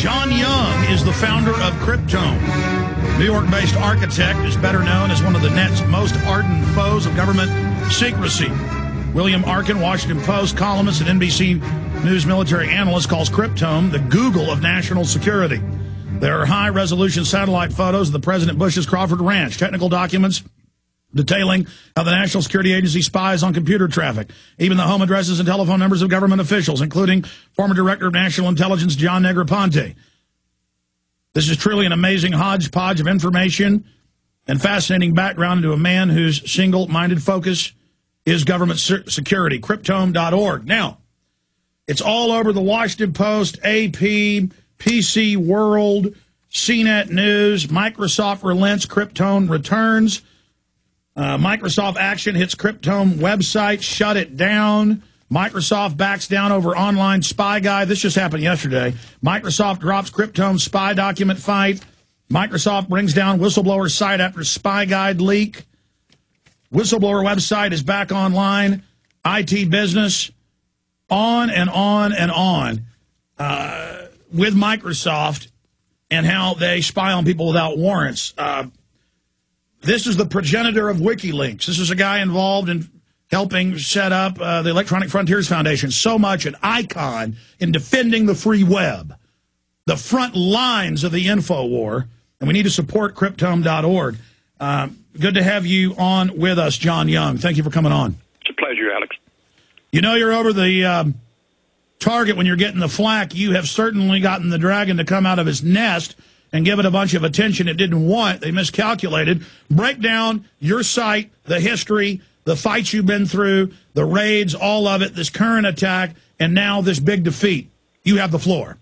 John Young is the founder of Cryptome. New York-based architect is better known as one of the net's most ardent foes of government secrecy. William Arkin, Washington Post columnist and NBC News military analyst, calls Cryptome the Google of national security. There are high-resolution satellite photos of the President Bush's Crawford Ranch, technical documents detailing how the National Security Agency spies on computer traffic, even the home addresses and telephone numbers of government officials, including former Director of National Intelligence John Negroponte. This is truly an amazing hodgepodge of information and fascinating background into a man whose single-minded focus is government security. Cryptome.org. Now, it's all over the Washington Post, AP, PC World, CNET News. Microsoft relents, Cryptome returns. Microsoft action hits Cryptome website, shut it down. Microsoft backs down over online spy guide. This just happened yesterday. Microsoft drops Cryptome spy document fight. Microsoft brings down whistleblower site after spy guide leak. Whistleblower website is back online. IT business, on and on and on with Microsoft and how they spy on people without warrants. This is the progenitor of WikiLeaks. This is a guy involved in helping set up the Electronic Frontiers Foundation. So much an icon in defending the free web. The front lines of the info war. And we need to support Cryptome.org. Good to have you on with us, John Young. Thank you for coming on. It's a pleasure, Alex. You know you're over the target when you're getting the flack. You have certainly gotten the dragon to come out of his nest and give it a bunch of attention it didn't want. They miscalculated. Break down your site, the history, the fights you've been through, the raids, all of it, this current attack, and now this big defeat. You have the floor.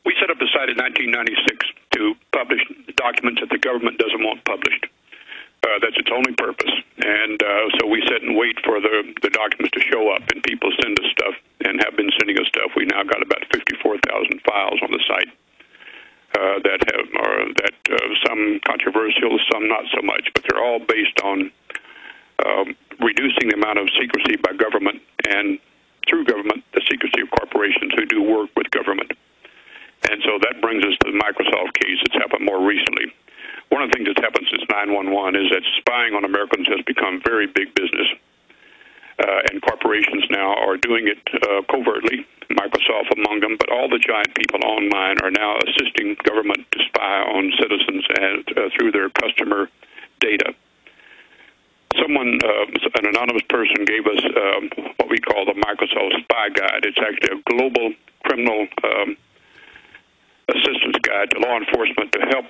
We set up the site in 1996 to publish documents that the government doesn't want published. That's its only purpose. And so we sit and wait for the documents to show up, and people send us stuff and have been sending us stuff. We now got about 54,000 files on the site. That some controversial, some not so much, but they're all based on reducing the amount of secrecy by government and through government, the secrecy of corporations who do work with government. And so that brings us to the Microsoft case that's happened more recently. One of the things that's happened since 9/11 is that spying on Americans has become very big business. And corporations now are doing it covertly, Microsoft among them, but all the giant people online are now assisting government to spy on citizens and through their customer data. Someone, an anonymous person, gave us what we call the Microsoft Spy Guide. It's actually a global criminal assistance guide to law enforcement to help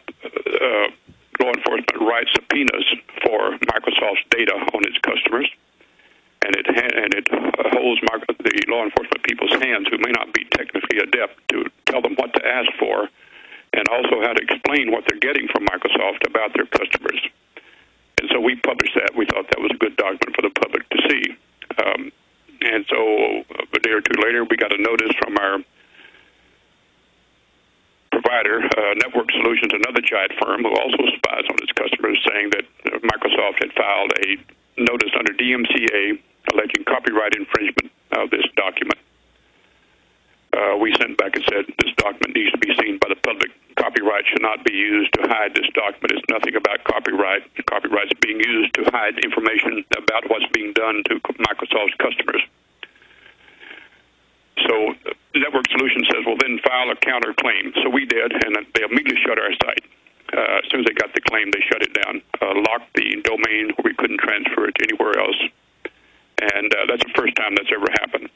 law enforcement write subpoenas for Microsoft's data on its customers. And it holds the law enforcement people's hands who may not be technically adept to tell them what to ask for and also how to explain what they're getting from Microsoft about their customers. And so we published that. We thought that was a good document for the public to see. And so a day or two later, we got a notice from our provider, Network Solutions, another giant firm who also spies on its customers, saying that Microsoft had filed a notice under DMCA alleging copyright infringement of this document. We sent back and said this document needs to be seen by the public. Copyright should not be used to hide this document. It's nothing about copyright. Copyright is being used to hide information about what's being done to Microsoft's customers. So Network Solutions says, well, then file a counterclaim. So we did, and they immediately shut our site. As soon as they got the claim, they shut it down, locked the domain where we couldn't transfer it anywhere else. And that's the first time that's ever happened.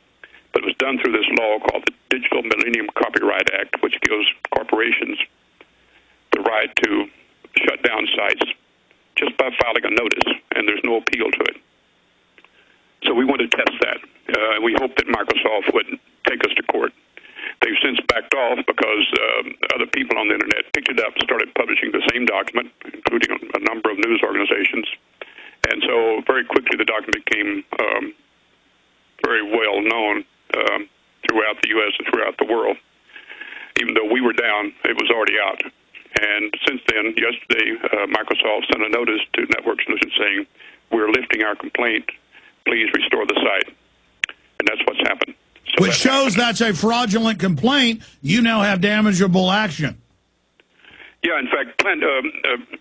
But it was done through this law called the Digital Millennium Copyright Act, which gives corporations the right to shut down sites just by filing a notice, and there's no appeal to it. So we want to test that. We hope that Microsoft would take us to court. They've since backed off because other people on the Internet picked it up and started publishing the same document, including a number of news organizations. And so very quickly the document became very well known throughout the U.S. and throughout the world. Even though we were down, it was already out. And since then, yesterday, Microsoft sent a notice to Network Solutions saying, we're lifting our complaint. Please restore the site. And that's what's happened. So which shows that's a fraudulent complaint. You now have damageable action. Yeah, in fact,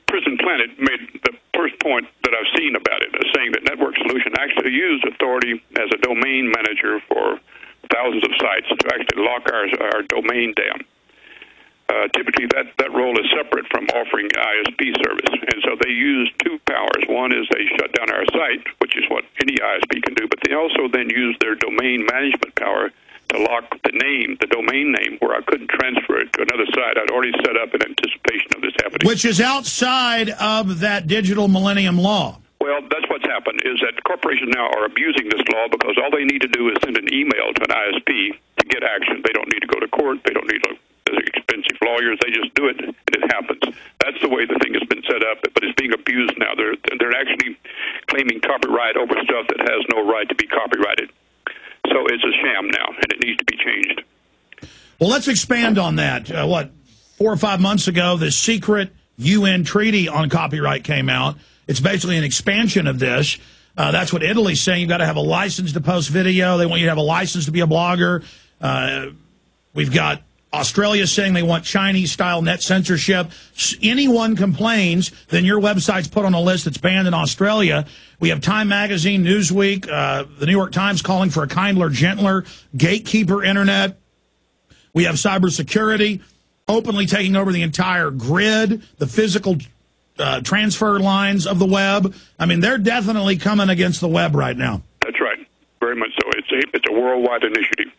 Prison Planet made the first point that I've seen about it, saying that Network Solution actually used authority as a domain manager for thousands of sites to actually lock our domain down. Typically, that role is separate from offering ISP service, and so they use two powers. One is they shut down our site, which is what any ISP can do, but they also then use their domain management power to lock the domain name, where I couldn't transfer it to another site I'd already set up in anticipation of this happening. Which is outside of that digital millennium law. Well, that's what's happened, is that corporations now are abusing this law because all they need to do is send an email to an ISP to get action. They don't need to go to court. They don't need expensive lawyers. They just do it, and it happens. That's the way the thing has been set up, but it's being abused now. They're actually claiming copyright over stuff that has no right to be copyrighted. So it's a sham now, and it needs to be changed. Well, let's expand on that. 4 or 5 months ago, the secret UN treaty on copyright came out. It's basically an expansion of this. That's what Italy's saying. You've got to have a license to post video. They want you to have a license to be a blogger. We've got Australia saying they want Chinese-style net censorship. Anyone complains, then your website's put on a list that's banned in Australia. We have Time Magazine, Newsweek, the New York Times calling for a kindler, gentler, gatekeeper internet. We have cybersecurity openly taking over the entire grid, the physical transfer lines of the web. I mean, they're definitely coming against the web right now. That's right. Very much so. It's a worldwide initiative.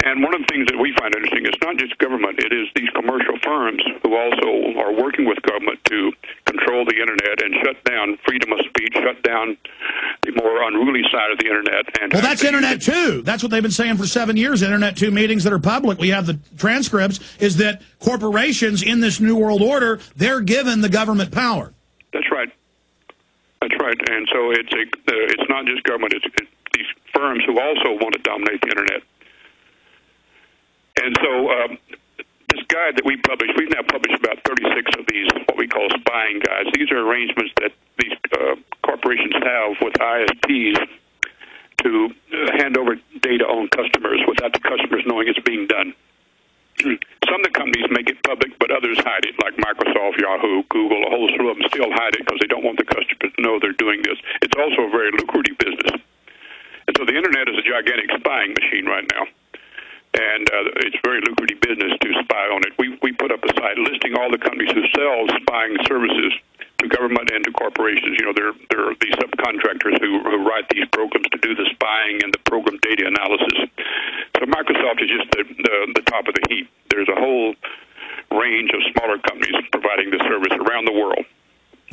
And one of the things that we find interesting is not just government, it is these commercial firms who also are working with government to control the Internet and shut down freedom of speech, shut down the more unruly side of the Internet. And well, that's Internet 2. That's what they've been saying for 7 years, Internet 2 meetings that are public. We have the transcripts, is that corporations in this New World Order, they're given the government power. That's right. That's right. And so it's not just government, it's these firms who also want to dominate the Internet. And so this guide that we published, we've now published about 36 of these, what we call spying guides. These are arrangements that these corporations have with ISPs to hand over data on customers without the customers knowing it's being done. Some of the companies make it public, but others hide it, like Microsoft, Yahoo, Google, a whole slew of them still hide it because they don't want the customers to know they're doing this. It's also a very lucrative business. And so the Internet is a gigantic spying machine right now. And it's very lucrative business to spy on it. We put up a site listing all the companies who sell spying services to government and to corporations. You know, they're these subcontractors who write these programs to do the spying and the program data analysis. So Microsoft is just the top of the heap. There's a whole range of smaller companies providing this service around the world.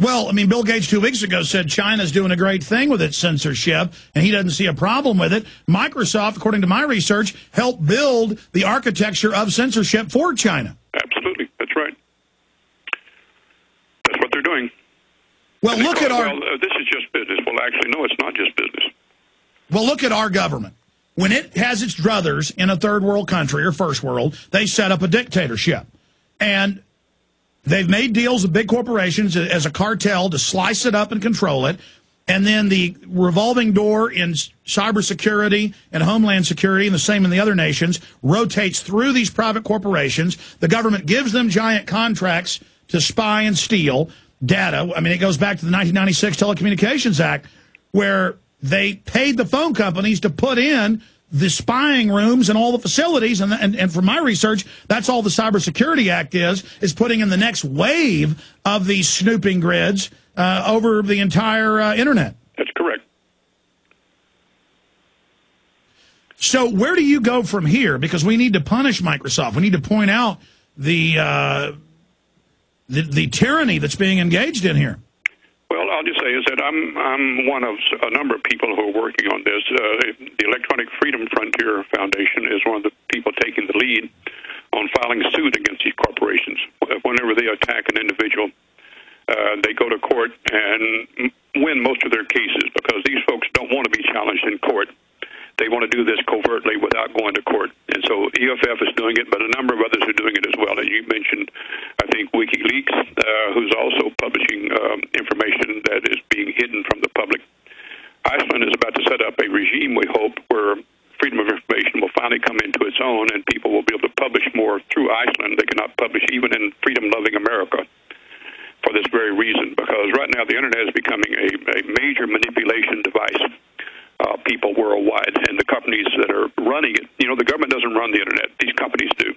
Well, I mean, Bill Gates 2 weeks ago said China's doing a great thing with its censorship, and he doesn't see a problem with it. Microsoft, according to my research, helped build the architecture of censorship for China. Absolutely. That's right. That's what they're doing. Well, look at our... Well, this is just business. Well, actually, no, it's not just business. Well, look at our government. When it has its druthers in a third world country or first world, they set up a dictatorship. And they've made deals with big corporations as a cartel to slice it up and control it. And then the revolving door in cybersecurity and homeland security, and the same in the other nations, rotates through these private corporations. The government gives them giant contracts to spy and steal data. I mean, it goes back to the 1996 Telecommunications Act, where they paid the phone companies to put in the spying rooms and all the facilities, and from my research, that's all the Cybersecurity Act is putting in the next wave of these snooping grids over the entire Internet. That's correct. So where do you go from here? Because we need to punish Microsoft. We need to point out the tyranny that's being engaged in here. Well, I'll just say is that I'm one of a number of people who are working on this. The Electronic Freedom Frontier Foundation is one of the people taking the lead on filing suit against these corporations. Whenever they attack an individual, they go to court and win most of their cases because these folks don't want to be challenged in court. They want to do this covertly without going to court. And so EFF is doing it, but a number of others are doing it as well. And you mentioned, I think, WikiLeaks, who's also publishing information that is being hidden from the public. Iceland is about to set up a regime, we hope, where finally come into its own, and people will be able to publish more through Iceland. They cannot publish even in freedom-loving America for this very reason, because right now the Internet is becoming a major manipulation device. People worldwide, and the companies that are running it, the government doesn't run the Internet. These companies do.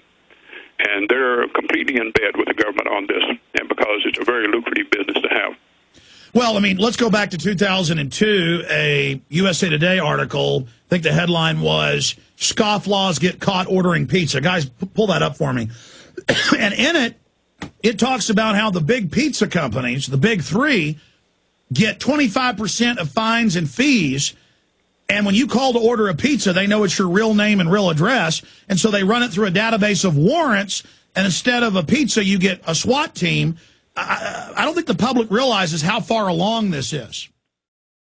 And they're completely in bed with the government on this, and because it's a very lucrative business to have. Well, I mean, let's go back to 2002, a USA Today article. I think the headline was, "Scofflaws Get Caught Ordering Pizza." Guys, pull that up for me. And in it, it talks about how the big pizza companies, the big three, get 25% of fines and fees. And when you call to order a pizza, they know it's your real name and real address. And so they run it through a database of warrants. And instead of a pizza, you get a SWAT team. I don't think the public realizes how far along this is.